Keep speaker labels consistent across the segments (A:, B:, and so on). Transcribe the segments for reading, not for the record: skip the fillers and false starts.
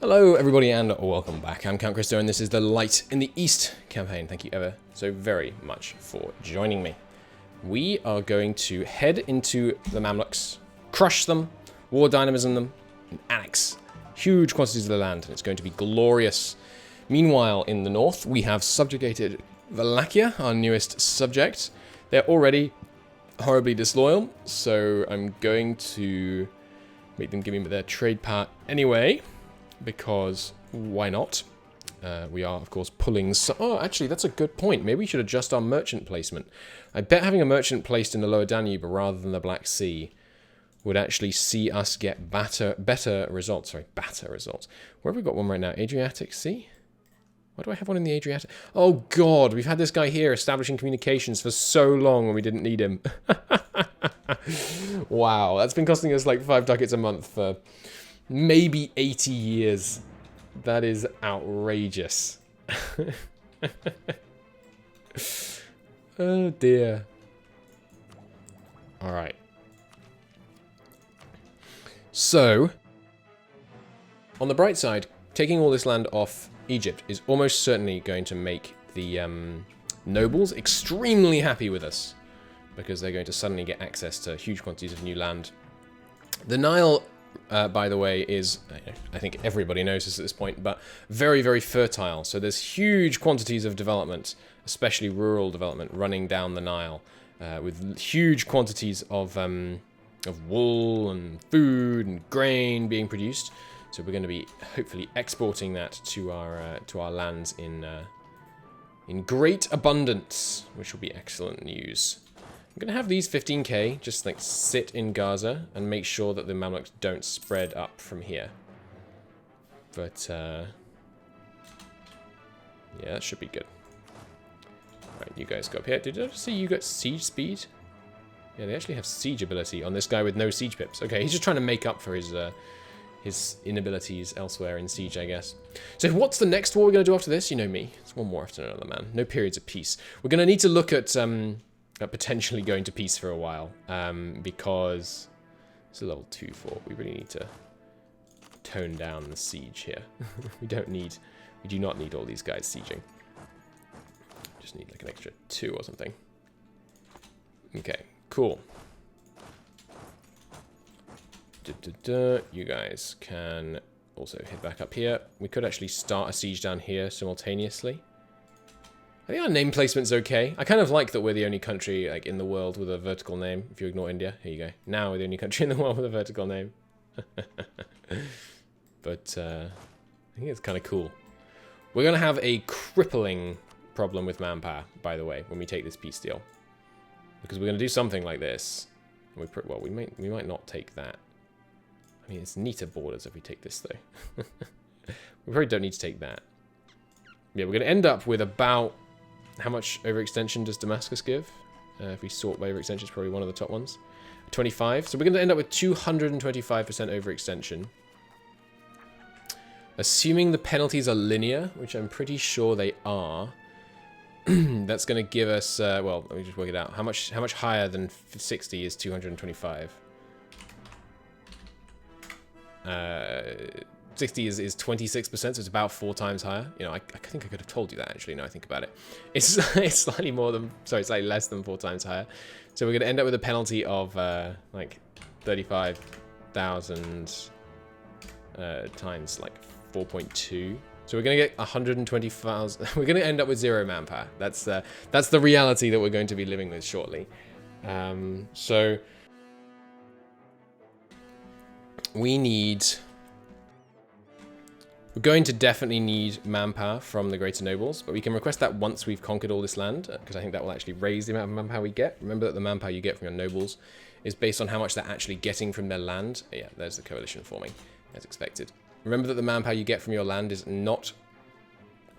A: Hello everybody and welcome back. I'm Count Christo and this is the Light in the East campaign. Thank you ever so very much for joining me. We are going to head into the Mamluks, crush them, war dynamism them, and annex huge quantities of the land, and it's going to be glorious. Meanwhile, in the north, we have subjugated Wallachia, our newest subject. They're already horribly disloyal, so I'm going to make them give me their trade part anyway. Because why not? We are, of course, pulling... Oh, actually, that's a good point. Maybe we should adjust our merchant placement. I bet having a merchant placed in the lower Danube rather than the Black Sea would actually see us get better results. Sorry, better results. Where have we got one right now? Adriatic Sea? Why do I have one in the Adriatic? Oh, God. We've had this guy here establishing communications for so long when we didn't need him. Wow. That's been costing us like 5 ducats a month for... maybe 80 years. That is outrageous. Oh dear. Alright. So, on the bright side, taking all this land off Egypt is almost certainly going to make the nobles extremely happy with us. Because they're going to suddenly get access to huge quantities of new land. The Nile... by the way, is, I think everybody knows this at this point, but very, very fertile. So there's huge quantities of development, especially rural development, running down the Nile, with huge quantities of wool and food and grain being produced. So we're going to be hopefully exporting that to our lands in great abundance, which will be excellent news. I'm going to have these 15k just like sit in Gaza and make sure that the Mamluks don't spread up from here. But, yeah, that should be good. Right, you guys go up here. Did I see you got siege speed? Yeah, they actually have siege ability on this guy with no siege pips. Okay, he's just trying to make up for his inabilities elsewhere in siege, I guess. So what's the next war we're going to do after this? You know me. It's one war after another, man. No periods of peace. We're going to need to look at... potentially going to peace for a while, because it's a level 2 fort. We really need to tone down the siege here. we do not need all these guys sieging. Just need like an extra 2 or something. Okay, cool. You guys can also head back up here. We could actually start a siege down here simultaneously. I think our name placement's okay. I kind of like that we're the only country like in the world with a vertical name. If you ignore India, here you go. Now we're the only country in the world with a vertical name. But I think it's kind of cool. We're gonna have a crippling problem with manpower, by the way, when we take this peace deal, because we're gonna do something like this. And we might not take that. I mean, it's neater borders if we take this though. We probably don't need to take that. Yeah, we're gonna end up with about. How much overextension does Damascus give? If we sort by overextension, it's probably one of the top ones. 25. So we're going to end up with 225% overextension. Assuming the penalties are linear, which I'm pretty sure they are, that's going to give us, well, let me just work it out. How much higher than 60 is 225? 60 is 26%, so it's about 4 times higher. You know, I think I could have told you that, actually, now I think about it. It's slightly more than... Sorry, it's slightly less than 4 times higher. So we're going to end up with a penalty of, like, 35,000 times, like, 4.2. So we're going to get 120,000... We're going to end up with 0 manpower. That's the reality that we're going to be living with shortly. So... we need... We're going to definitely need manpower from the greater nobles, but we can request that once we've conquered all this land, because I think that will actually raise the amount of manpower we get. Remember that the manpower you get from your nobles is based on how much they're actually getting from their land. Yeah, there's the coalition forming, as expected. Remember that the manpower you get from your land is not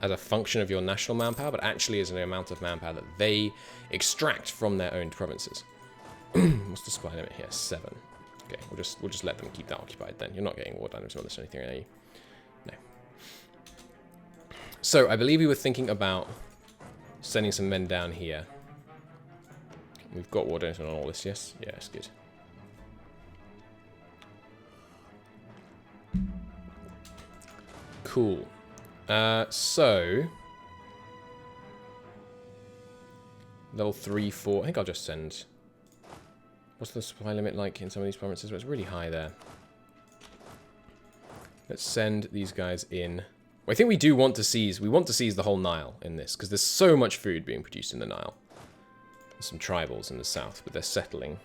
A: as a function of your national manpower, but actually as an amount of manpower that they extract from their owned provinces. What's the supply limit here? 7. Okay, we'll just let them keep that occupied then. You're not getting war dynamism on this or anything, are you? No. So, I believe we were thinking about sending some men down here. We've got war dynamism on all this, yes? Yeah, it's good. Cool. So... Level 3, 4... I think I'll just send... What's the supply limit like in some of these provinces? Well, it's really high there. Let's send these guys in. Well, I think we do want to seize... We want to seize the whole Nile in this, because there's so much food being produced in the Nile. There's some tribals in the south, but they're settling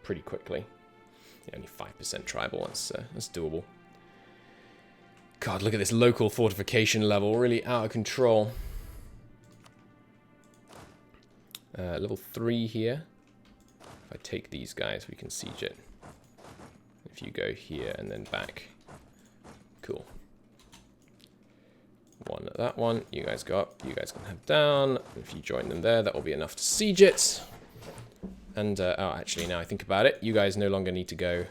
A: pretty quickly. Yeah, only 5% tribal. That's doable. God, look at this local fortification level. Really out of control. Level 3 here. If I take these guys, we can siege it. If you go here and then back. Cool. One at that one. You guys go up. You guys can head down. If you join them there, that will be enough to siege it. And, oh, actually, now I think about it, you guys no longer need to go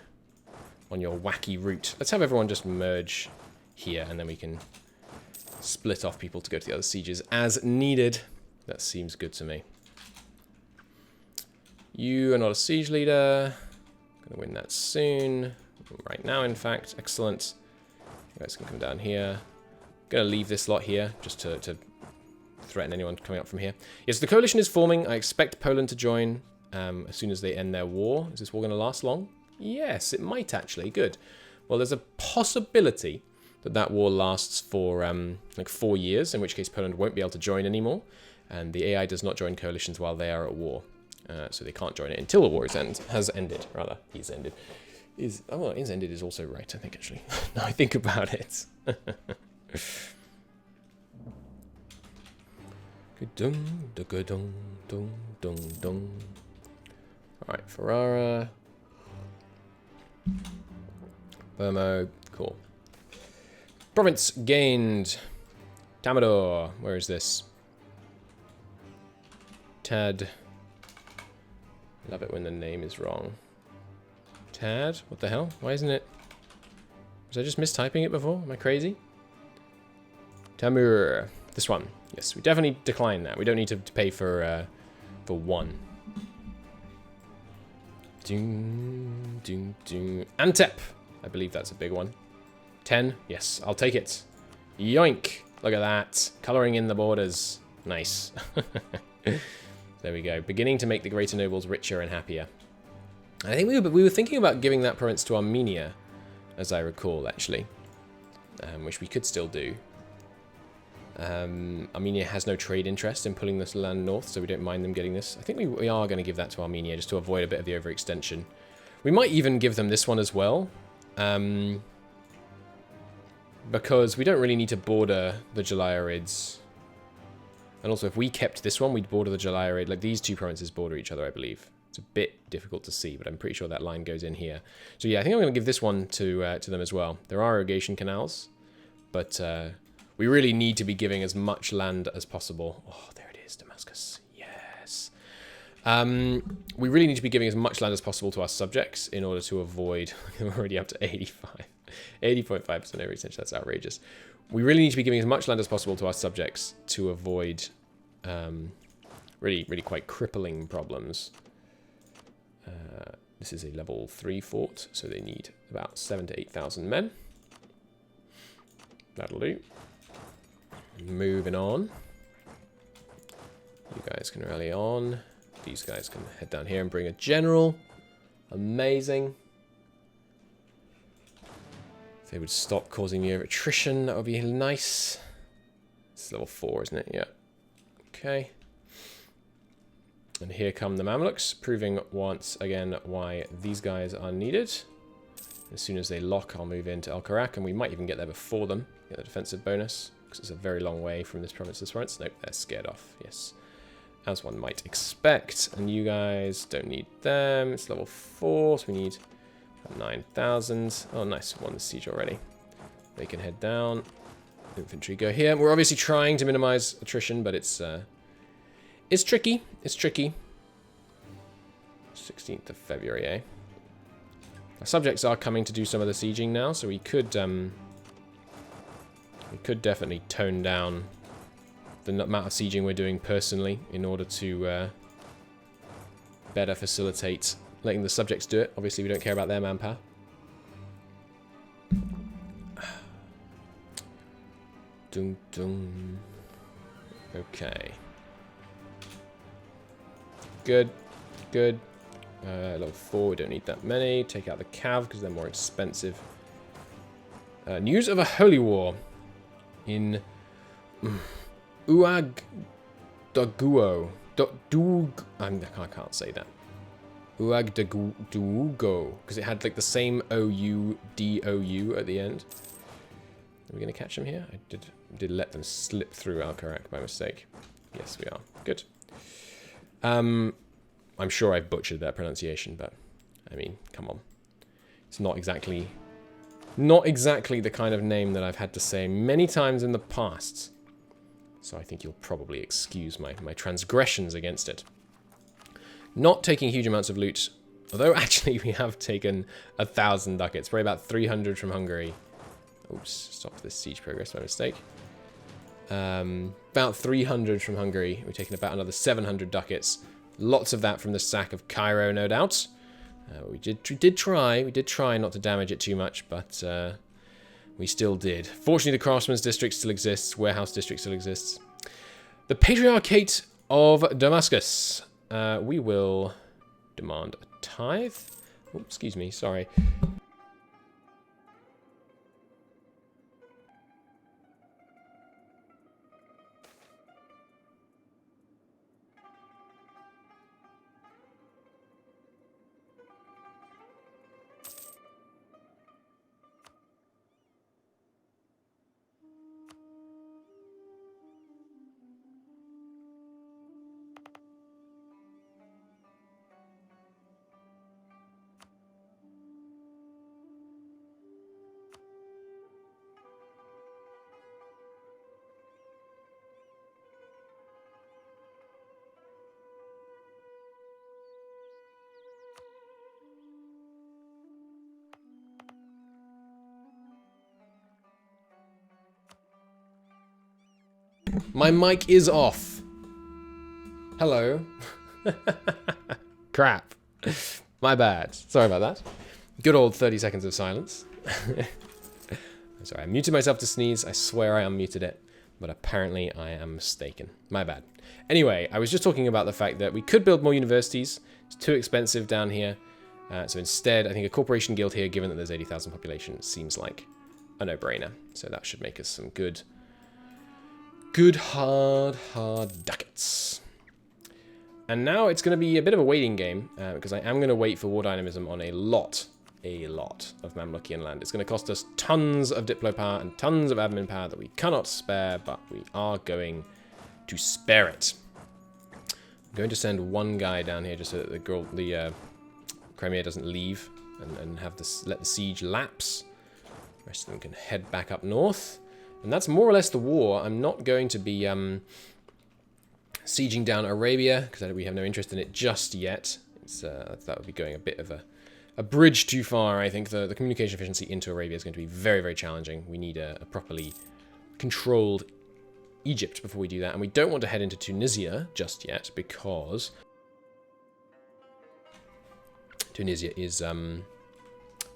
A: on your wacky route. Let's have everyone just merge here, and then we can split off people to go to the other sieges as needed. That seems good to me. You are not a siege leader. Gonna win that soon. Right now, in fact. Excellent. You guys can come down here. Gonna leave this lot here, just to threaten anyone coming up from here. Yes, the coalition is forming. I expect Poland to join as soon as they end their war. Is this war gonna last long? Yes, it might actually. Good. Well, there's a possibility that that war lasts for like 4 years, in which case Poland won't be able to join anymore, and the AI does not join coalitions while they are at war, so they can't join it until the war has ended. Rather, is ended. Well, is ended is also right, I think, actually. Now I think about it. Alright, Ferrara. Burmo, cool. Province gained. Tamador, where is this? Tad. Love it when the name is wrong. Tad? What the hell? Why isn't it? Was I just mistyping it before? Am I crazy? Tamur. This one. Yes, we definitely decline that. We don't need to pay for 1. Doom, doom, doom. Antep. I believe that's a big one. 10. Yes, I'll take it. Yoink. Look at that. Coloring in the borders. Nice. There we go. Beginning to make the greater nobles richer and happier. I think we were thinking about giving that province to Armenia, as I recall, actually. Which we could still do. Armenia has no trade interest in pulling this land north, so we don't mind them getting this. I think we are going to give that to Armenia, just to avoid a bit of the overextension. We might even give them this one as well. Because we don't really need to border the Jalaiirids. And also, if we kept this one, we'd border the Jalaiirid. Like, these two provinces border each other, I believe. It's a bit difficult to see, but I'm pretty sure that line goes in here. So yeah, I think I'm going to give this one to them as well. There are irrigation canals, but we really need to be giving as much land as possible. Oh, there it is, Damascus. Yes. We really need to be giving as much land as possible to our subjects in order to avoid... We're already up to 85. 80.5% overextension, that's outrageous. We really need to be giving as much land as possible to our subjects to avoid really quite crippling problems. This is a level 3 fort, so they need about 7,000 to 8,000 men. That'll do. Moving on. You guys can rally on. These guys can head down here and bring a general. Amazing. If they would stop causing me attrition, that would be nice. It's level 4, isn't it? Yeah. Okay. And here come the Mamluks, proving once again why these guys are needed. As soon as they lock, I'll move into Al-Karak, and we might even get there before them. Get the defensive bonus, because it's a very long way from this province to this province. Nope, they're scared off. Yes. As one might expect. And you guys don't need them. It's level 4, so we need 9,000. Oh, nice. Won the siege already. They can head down. Infantry go here. We're obviously trying to minimize attrition, but it's tricky. It's tricky. 16th of February, eh? Our subjects are coming to do some of the sieging now, so we could definitely tone down the amount of sieging we're doing personally in order to better facilitate letting the subjects do it. Obviously, we don't care about their manpower. Dun, dun. Okay. Good. Good. Level 4, we don't need that many. Take out the cav because they're more expensive. News of a holy war in Uagdaguo. I can't say that. Uagdaguo, because it had like the same O-U-D-O-U at the end. Are we going to catch them here? I did let them slip through Alcarak by mistake. Yes, we are. Good. I'm sure I've butchered that pronunciation, but I mean, come on. It's not exactly the kind of name that I've had to say many times in the past. So I think you'll probably excuse my transgressions against it. Not taking huge amounts of loot, although actually we have taken 1,000 ducats, probably about 300 from Hungary. Oops, stopped this siege progress by mistake. About 300 from Hungary. We've taken about another 700 ducats. Lots of that from the sack of Cairo, no doubt. We did try not to damage it too much, but we still did. Fortunately, the Craftsman's District still exists. Warehouse District still exists. The Patriarchate of Damascus. We will demand a tithe. Oh, excuse me, sorry. My mic is off. Hello. Crap. My bad. Sorry about that. Good old 30 seconds of silence. I'm sorry, I muted myself to sneeze. I swear I unmuted it, but apparently I am mistaken. My bad. Anyway, I was just talking about the fact that we could build more universities. It's too expensive down here. So instead, I think a corporation guild here, given that there's 80,000 population, seems like a no-brainer. So that should make us some good hard ducats. And now it's going to be a bit of a waiting game, because I am going to wait for war dynamism on a lot of Mamlukian land. It's going to cost us tons of diplo power and tons of admin power that we cannot spare, but we are going to spare it. I'm going to send one guy down here just so that the Crimea doesn't leave and have this, let the siege lapse. The rest of them can head back up north. And that's more or less the war. I'm not going to be sieging down Arabia, because we have no interest in it just yet. That would be going a bit of a bridge too far, I think. The communication efficiency into Arabia is going to be very, very challenging. We need a properly controlled Egypt before we do that. And we don't want to head into Tunisia just yet, because Tunisia is,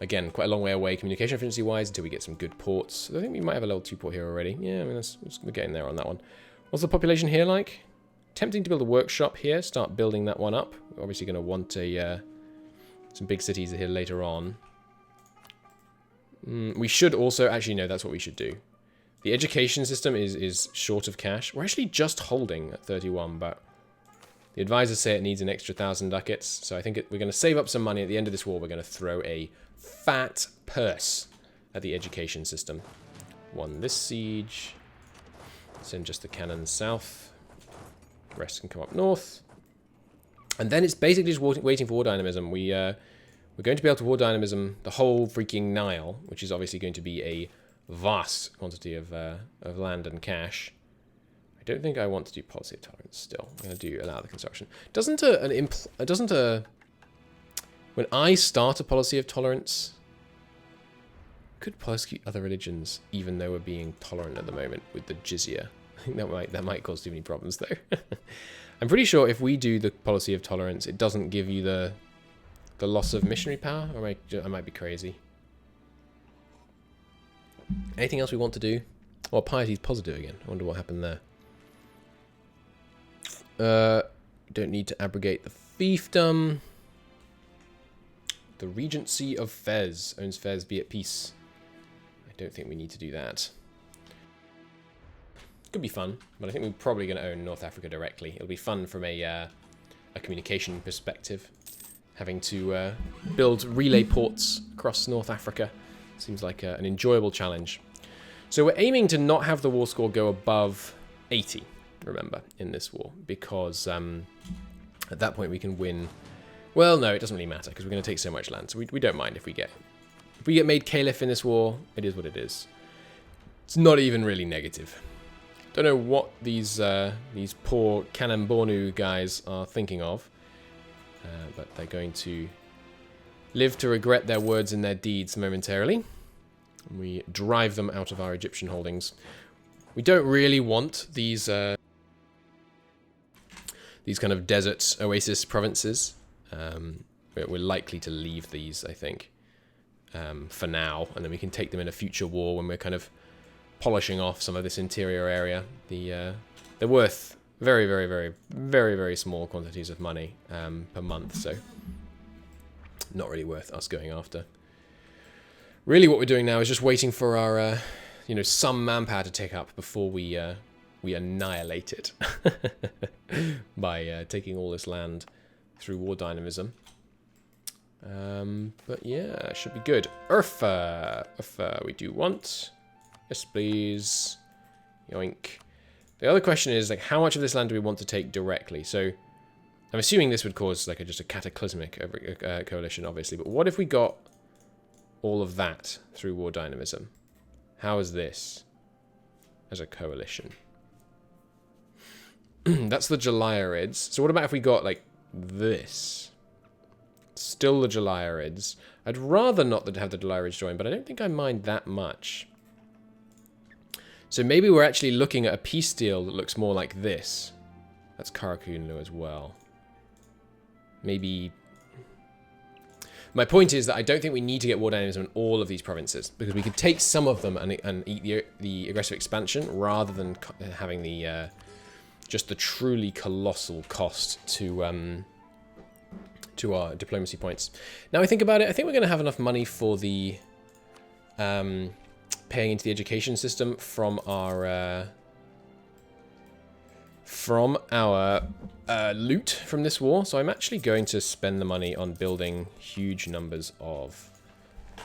A: again, quite a long way away communication efficiency-wise until we get some good ports. I think we might have a level 2 port here already. Yeah, I mean, we're getting there on that one. What's the population here like? Tempting to build a workshop here, start building that one up. We're obviously going to want some big cities here later on. We should also, actually no, that's what we should do. The education system is short of cash. We're actually just holding at 31, but the advisors say it needs an extra 1,000 ducats. So I think we're going to save up some money. At the end of this war, we're going to throw a fat purse at the education system. Won this siege. Send just the cannons south. The rest can come up north. And then it's basically just waiting for war dynamism. We're going to be able to war dynamism the whole freaking Nile, which is obviously going to be a vast quantity of land and cash. I don't think I want to do policy of tolerance still. I'm going to allow the construction. When I start a policy of tolerance, could persecute other religions even though we're being tolerant at the moment with the jizya? I think that might cause too many problems though. I'm pretty sure if we do the policy of tolerance, it doesn't give you the loss of missionary power. Or I might be crazy. Anything else we want to do? Oh, piety's positive again. I wonder what happened there. Don't need to abrogate the fiefdom. The Regency of Fez. Owns Fez, be at peace. I don't think we need to do that. Could be fun, but I think we're probably going to own North Africa directly. It'll be fun from a communication perspective. Having to build relay ports across North Africa seems like an enjoyable challenge. So we're aiming to not have the war score go above 80, remember, in this war, because at that point we can win. Well, no, it doesn't really matter because we're going to take so much land, so we don't mind if we get made Caliph in this war. It is what it is. It's not even really negative. Don't know what these poor Kanambonu guys are thinking of, but they're going to live to regret their words and their deeds momentarily. We drive them out of our Egyptian holdings. We don't really want these kind of desert oasis provinces. We're likely to leave these, I think, for now, and then we can take them in a future war when we're kind of polishing off some of this interior area. They're worth very, very, very, very, very small quantities of money per month, so not really worth us going after. Really, what we're doing now is just waiting for our, some manpower to take up before we annihilate it by taking all this land through war dynamism. But yeah, should be good. Urfa we do want. Yes, please. Yoink. The other question is, like, how much of this land do we want to take directly? So I'm assuming this would cause like just a cataclysmic coalition, obviously. But what if we got all of that through war dynamism? How is this as a coalition? That's the Jaliarids. So what about if we got like this? Still the Jaliarids. I'd rather not have the Jaliarids join, but I don't think I mind that much. So maybe we're actually looking at a peace deal that looks more like this. That's Karakunlu as well. Maybe. My point is that I don't think we need to get war dynamism in all of these provinces, because we could take some of them and eat the aggressive expansion rather than having the just the truly colossal cost to our diplomacy points. Now I think about it, I think we're going to have enough money for the paying into the education system from our loot from this war. So I'm actually going to spend the money on building huge numbers of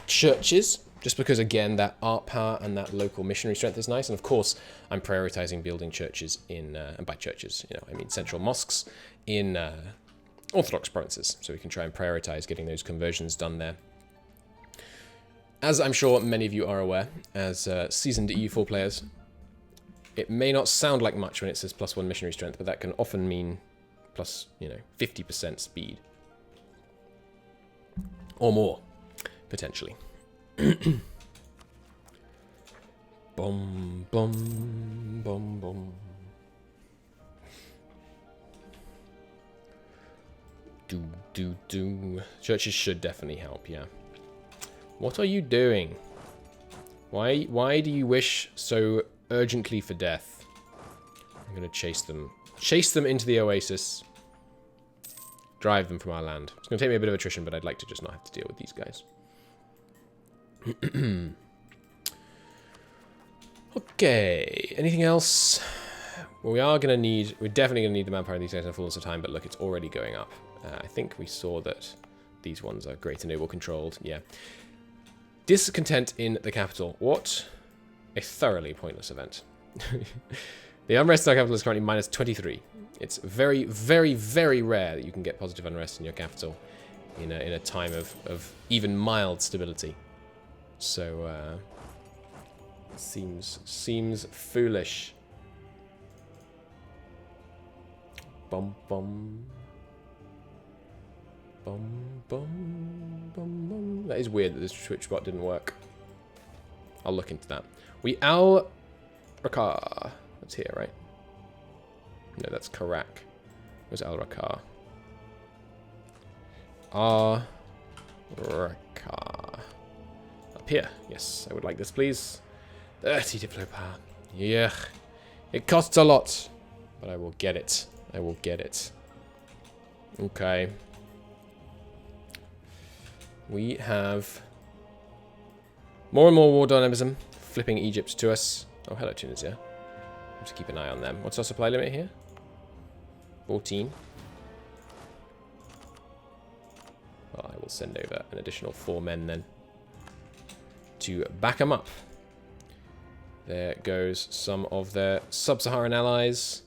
A: churches, just because, again, that art power and that local missionary strength is nice. And of course, I'm prioritizing building churches in, and by churches, I mean central mosques in Orthodox provinces. So we can try and prioritize getting those conversions done there. As I'm sure many of you are aware, as seasoned EU4 players, it may not sound like much when it says +1 missionary strength, but that can often mean plus, 50% speed. Or more, potentially. Boom, boom, boom, boom. Do. Churches should definitely help, yeah. What are you doing? Why do you wish so urgently for death? I'm going to chase them. Chase them into the oasis. Drive them from our land. It's going to take me a bit of attrition, but I'd like to just not have to deal with these guys. Okay. Anything else? Well, we're definitely going to need the manpower in these guys in the fullness of time, but look, it's already going up. I think we saw that these ones are great and noble controlled. Yeah. Discontent in the capital. What a thoroughly pointless event. The unrest in our capital is currently -23. It's very, very, very rare that you can get positive unrest in your capital in a time of even mild stability. So seems foolish. Bum bum. Bum, bum, bum, bum. That is weird that this Twitch bot didn't work. I'll look into that. We Al-Rakar. That's here, right? No, that's Karak. Where's Al-Rakar? Al-Rakar. Up here. Yes, I would like this, please. 30 diplo power. Yeah. It costs a lot. But I will get it. I will get it. Okay. We have more and more war dynamism flipping Egypt to us. Oh, hello, Tunisia. Have to keep an eye on them. What's our supply limit here? 14. Well, I will send over an additional 4 men then to back them up. There goes some of their sub-Saharan allies,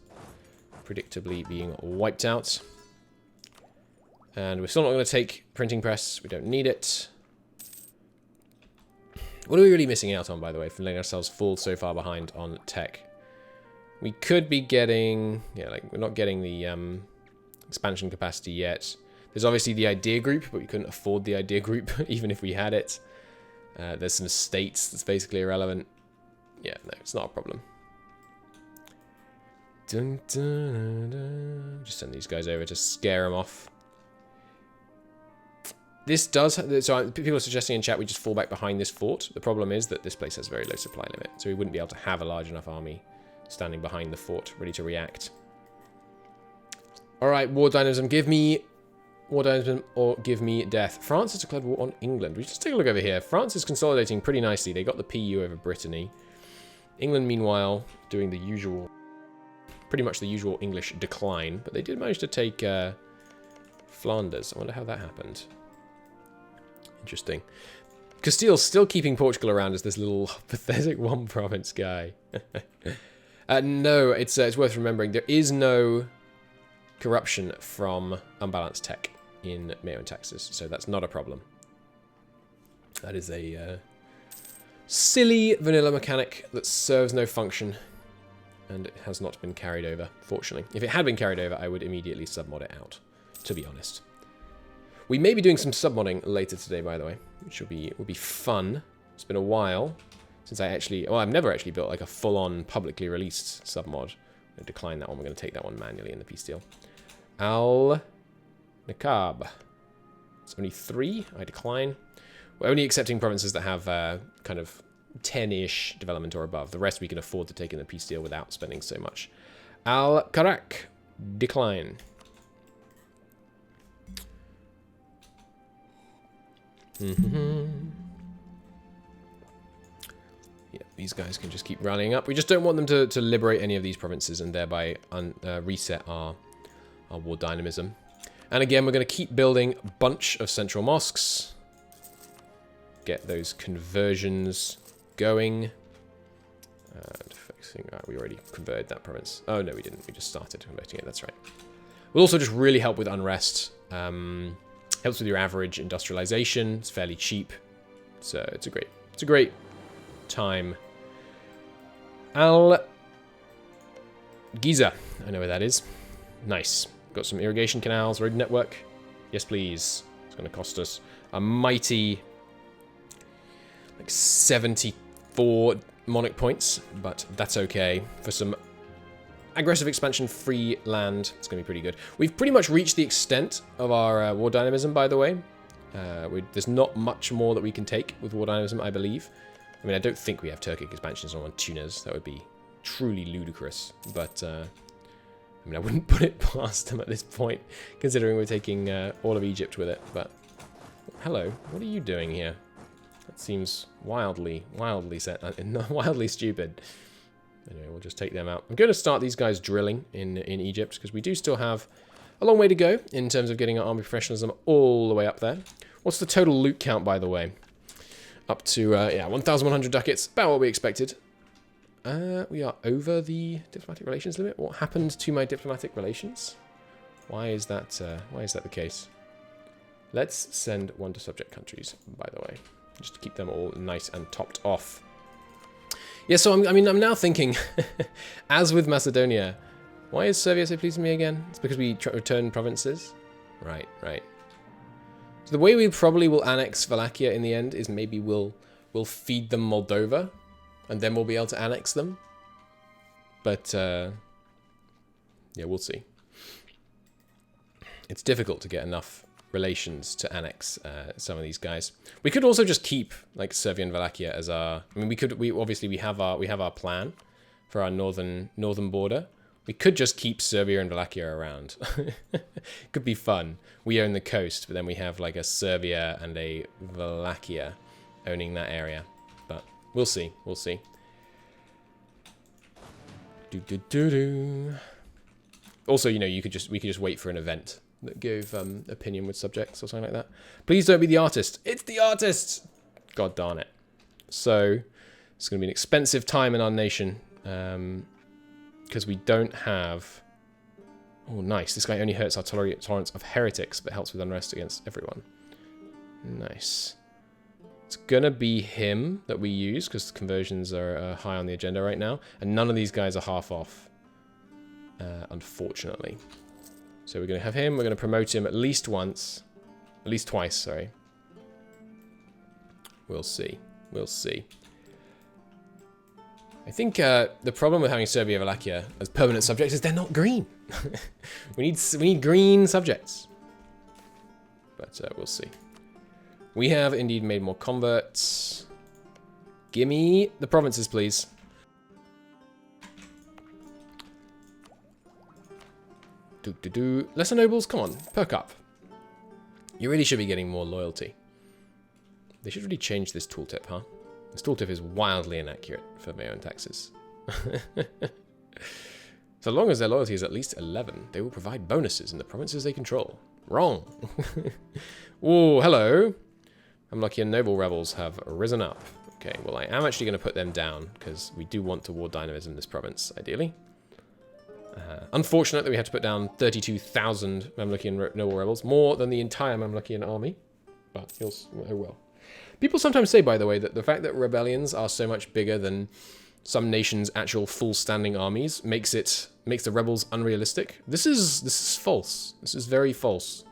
A: predictably being wiped out. And we're still not going to take printing press. We don't need it. What are we really missing out on, by the way, from letting ourselves fall so far behind on tech? We could be getting... Yeah, like, we're not getting the expansion capacity yet. There's obviously the idea group, but we couldn't afford the idea group, even if we had it. There's some states that's basically irrelevant. Yeah, no, it's not a problem. Dun, dun, dun, dun. Just send these guys over to scare them off. This does... So people are suggesting in chat we just fall back behind this fort. The problem is that this place has a very low supply limit, so we wouldn't be able to have a large enough army standing behind the fort, ready to react. Alright, war dynamism. Give me war dynamism or give me death. France has declared war on England. We just take a look over here. France is consolidating pretty nicely. They got the PU over Brittany. England, meanwhile, doing the usual... Pretty much the usual English decline, but they did manage to take Flanders. I wonder how that happened. Interesting. Castile's still keeping Portugal around as this little pathetic one province guy. No, it's worth remembering. There is no corruption from unbalanced tech in MEIOU and taxes, so that's not a problem. That is a silly vanilla mechanic that serves no function, and it has not been carried over, fortunately. If it had been carried over, I would immediately submod it out, to be honest. We may be doing some submodding later today, by the way, which will be fun. It's been a while since I actually... Well, I've never actually built like a full-on publicly released submod. I'm going to decline that one. We're going to take that one manually in the peace deal. Al-Nakab. It's only 3. I decline. We're only accepting provinces that have kind of 10-ish development or above. The rest we can afford to take in the peace deal without spending so much. Al-Karak. Decline. Yeah, these guys can just keep rallying up. We just don't want them to liberate any of these provinces and thereby reset our war dynamism. And again, we're going to keep building a bunch of central mosques. Get those conversions going. And fixing... we already converted that province. Oh, no, we didn't. We just started converting it. That's right. We'll also just really help with unrest. Helps with your average industrialization. It's fairly cheap. So it's a great time. Al Giza. I know where that is. Nice. Got some irrigation canals, road network. Yes, please. It's going to cost us a mighty like 74 monarch points, but that's okay. For some aggressive expansion, free land, it's going to be pretty good. We've pretty much reached the extent of our war dynamism, by the way. There's not much more that we can take with war dynamism, I believe. I mean, I don't think we have Turkic expansions on Tunas. That would be truly ludicrous. But, I mean, I wouldn't put it past them at this point, considering we're taking all of Egypt with it. But, hello, what are you doing here? That seems wildly stupid. Anyway, we'll just take them out. I'm going to start these guys drilling in Egypt, because we do still have a long way to go in terms of getting our army professionalism all the way up there. What's the total loot count, by the way? Up to, yeah, 1,100 ducats, about what we expected. We are over the diplomatic relations limit. What happened to my diplomatic relations? Why is that the case? Let's send one to subject countries, by the way, just to keep them all nice and topped off. Yeah, so I'm now thinking, as with Macedonia, why is Serbia so pleased with me again? It's because we return provinces? Right. So the way we probably will annex Wallachia in the end is maybe we'll feed them Moldova, and then we'll be able to annex them. But, yeah, we'll see. It's difficult to get enough relations to annex some of these guys. We could also just keep like Serbia and Wallachia as our... I mean, we obviously we have our plan for our northern border. We could just keep Serbia and Wallachia around. Could be fun. We own the coast, but then we have like a Serbia and a Wallachia owning that area. But we'll see. We'll see. Also, you know, we could just wait for an event that gave opinion with subjects or something like that. Please don't be the artist. It's the artist. God darn it. So it's going to be an expensive time in our nation because we don't have. Oh, nice. This guy only hurts our tolerance of heretics, but helps with unrest against everyone. Nice. It's going to be him that we use because conversions are high on the agenda right now. And none of these guys are half off, unfortunately. So we're going to have him. We're going to promote him at least once. At least twice, sorry. We'll see. We'll see. I think the problem with having Serbia and Wallachia as permanent subjects is they're not green. we need green subjects. But we'll see. We have indeed made more converts. Gimme the provinces, please. Lesser nobles, come on, perk up. You really should be getting more loyalty. They should really change this tooltip, huh? This tooltip is wildly inaccurate for MEIOU and taxes. So long as their loyalty is at least 11, they will provide bonuses in the provinces they control. Wrong. Oh, hello. Unlucky and noble rebels have risen up. Okay, well I am actually going to put them down because we do want toward dynamism in this province, ideally. Unfortunately, we have to put down 32,000 Mamluki and noble rebels, more than the entire Mamlukian army. But oh well. People sometimes say, by the way, that the fact that rebellions are so much bigger than some nations' actual full-standing armies makes the rebels unrealistic. This is false. This is very false.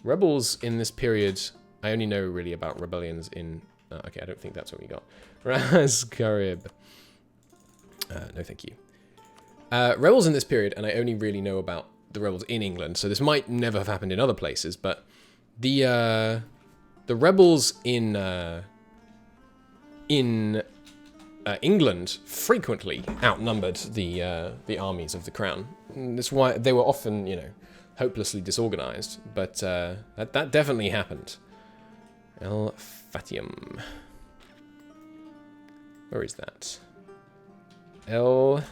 A: Rebels in this period, I only know really about rebellions in. Okay, I don't think that's what we got. Razgarib. No, thank you. Rebels in this period, and I only really know about the rebels in England, so this might never have happened in other places, but the rebels in England frequently outnumbered the armies of the crown. That's why they were often, you know, hopelessly disorganized, but that definitely happened. El Fatium. Where is that? Oh,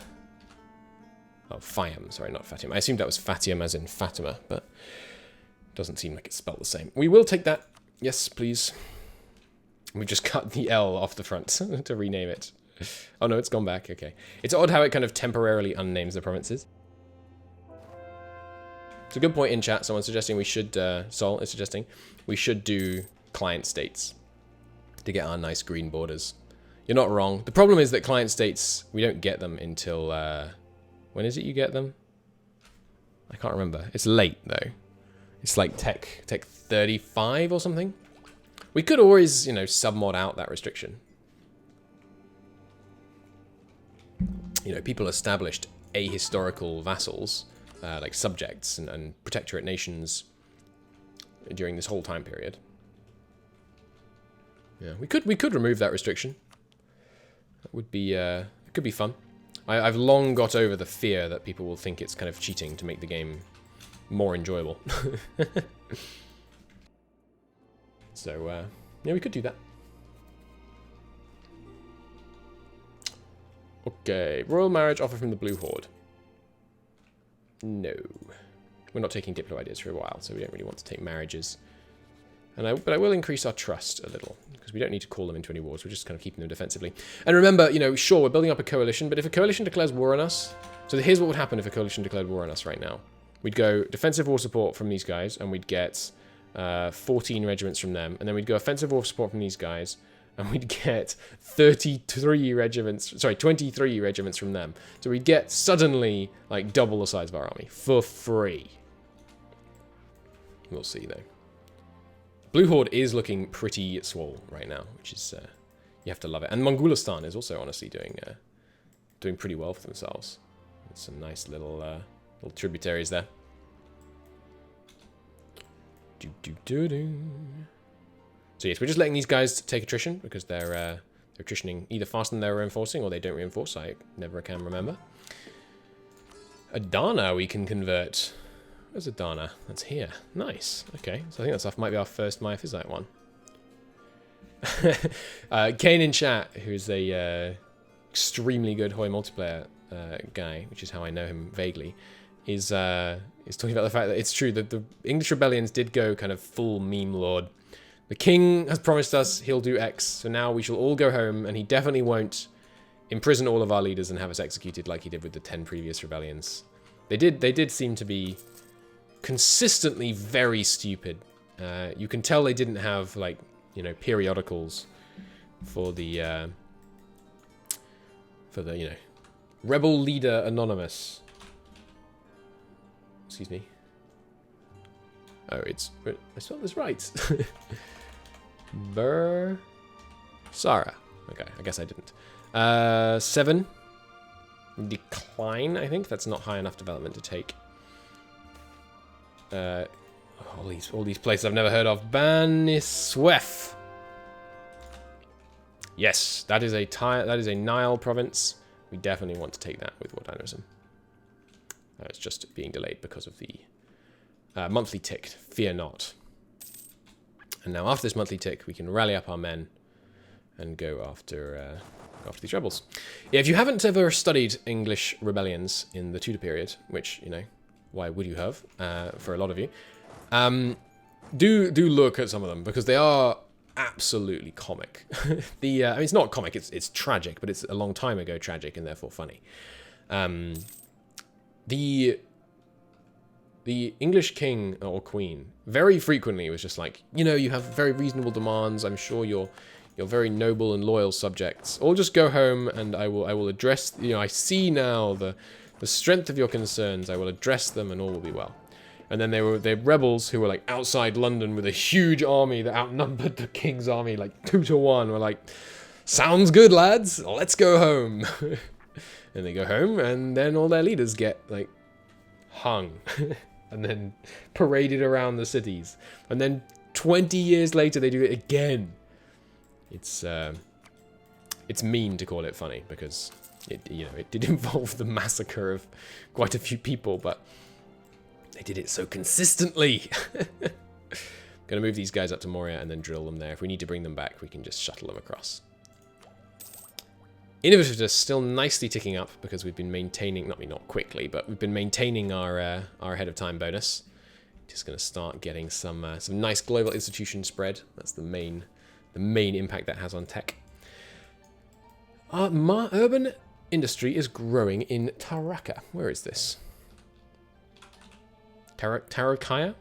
A: Fiam, sorry, not Fatium. I assumed that was Fatium as in Fatima, but it doesn't seem like it's spelled the same. We will take that. Yes, please. We just cut the L off the front to rename it. Oh no, it's gone back. Okay. It's odd how it kind of temporarily unnames the provinces. It's a good point in chat. Someone's suggesting we should, Sol is suggesting, we should do client states to get our nice green borders. You're not wrong. The problem is that client states, we don't get them until, when is it you get them? I can't remember. It's late though. It's like tech 35 or something. We could always, you know, submod out that restriction. You know, people established ahistorical vassals, like subjects and protectorate nations during this whole time period. Yeah, we could remove that restriction. That would be, it could be fun. I've long got over the fear that people will think it's kind of cheating to make the game more enjoyable. So, yeah, we could do that. Okay, royal marriage offer from the Blue Horde. No. We're not taking Diplo ideas for a while, so we don't really want to take marriages. But I will increase our trust a little, because we don't need to call them into any wars, we're just kind of keeping them defensively. And remember, you know, sure, we're building up a coalition, but if a coalition declares war on us... So here's what would happen if a coalition declared war on us right now. We'd go defensive war support from these guys, and we'd get 14 regiments from them. And then we'd go offensive war support from these guys, and we'd get 23 regiments... Sorry, 23 regiments from them. So we'd get suddenly, like, double the size of our army, for free. We'll see, though. Blue Horde is looking pretty swole right now, which is, you have to love it. And Mongolistan is also honestly doing pretty well for themselves. With some nice little tributaries there. So yes, we're just letting these guys take attrition because they're They're attritioning either faster than they're reinforcing or they don't reinforce. I never can remember. Adana we can convert. Where's Adana? That's here. Nice. Okay, so I think that might be our first Miaphysite one. Kane in chat, who's a extremely good Hoi multiplayer guy, which is how I know him vaguely, is talking about the fact that it's true that the English rebellions did go kind of full meme lord. The king has promised us he'll do X, so now we shall all go home, and he definitely won't imprison all of our leaders and have us executed like he did with the 10 previous rebellions. They did seem to be consistently very stupid. You can tell they didn't have, like, you know, periodicals for the you know, Rebel Leader Anonymous. Excuse me. Oh, I spelled this right. Sarah. Okay, I guess I didn't. 7. Decline, I think. That's not high enough development to take. All these places I've never heard of. Baniswef. Yes, that is a Nile province. We definitely want to take that with war dynamism. It's just being delayed because of the monthly tick. Fear not. And now after this monthly tick, we can rally up our men and go after these rebels. Yeah, if you haven't ever studied English rebellions in the Tudor period, which, you know, why would you have, for a lot of you, do look at some of them, because they are absolutely comic. I mean, it's not comic, it's tragic, but it's a long time ago tragic and therefore funny. The English king or queen very frequently was just like, you know, you have very reasonable demands. I'm sure you're very noble and loyal subjects. All just go home, and I will address. You know, I see now the strength of your concerns. I will address them, and all will be well. And then they're rebels who were like outside London with a huge army that outnumbered the king's army like 2 to 1. We're like, sounds good, lads. Let's go home. And they go home, and then all their leaders get like hung. And then paraded around the cities. And then 20 years later, they do it again. It's mean to call it funny, because it did involve the massacre of quite a few people, but they did it so consistently. Gonna move these guys up to Moria and then drill them there. If we need to bring them back, we can just shuttle them across. Innovativeness still nicely ticking up because we've been maintaining, not quickly, but we've been maintaining our ahead of time bonus. Just going to start getting some nice global institution spread. That's the main impact that has on tech. Our urban industry is growing in Taraka. Where is this? Tarakaya?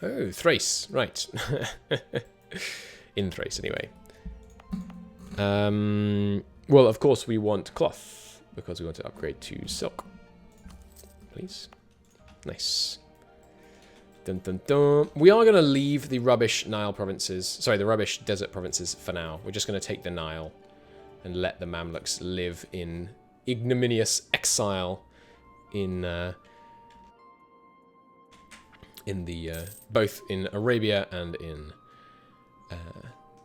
A: Oh, Thrace. Right. In Thrace, anyway. Well, of course, we want cloth, because we want to upgrade to silk. Please. Nice. Dun, dun, dun. We are going to leave the rubbish Nile provinces, sorry, the rubbish desert provinces for now. We're just going to take the Nile and let the Mamluks live in ignominious exile in both in Arabia and in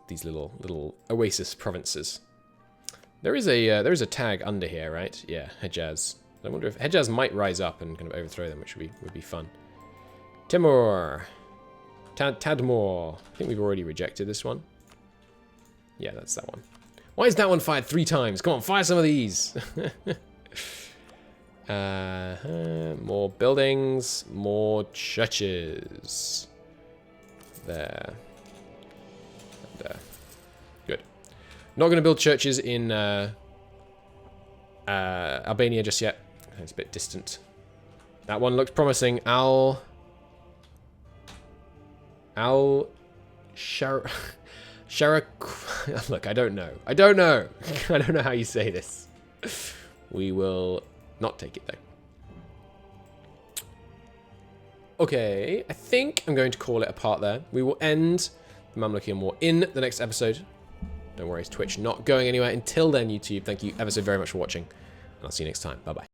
A: these little oasis provinces. There is a tag under here, right? Yeah, Hejaz. I wonder if Hejaz might rise up and kind of overthrow them, which would be fun. Timur, Tadmor. I think we've already rejected this one. Yeah, that's that one. Why is that one fired 3 times? Come on, fire some of these. More buildings, more churches. There. There. Good. Not going to build churches in Albania just yet. It's a bit distant. That one looks promising. Look, I don't know. I don't know how you say this. We will not take it though. Okay, I think I'm going to call it a part there. We will end the Mamlukian War in the next episode. Don't worry, it's Twitch not going anywhere. Until then, YouTube, thank you ever so very much for watching, and I'll see you next time. Bye-bye.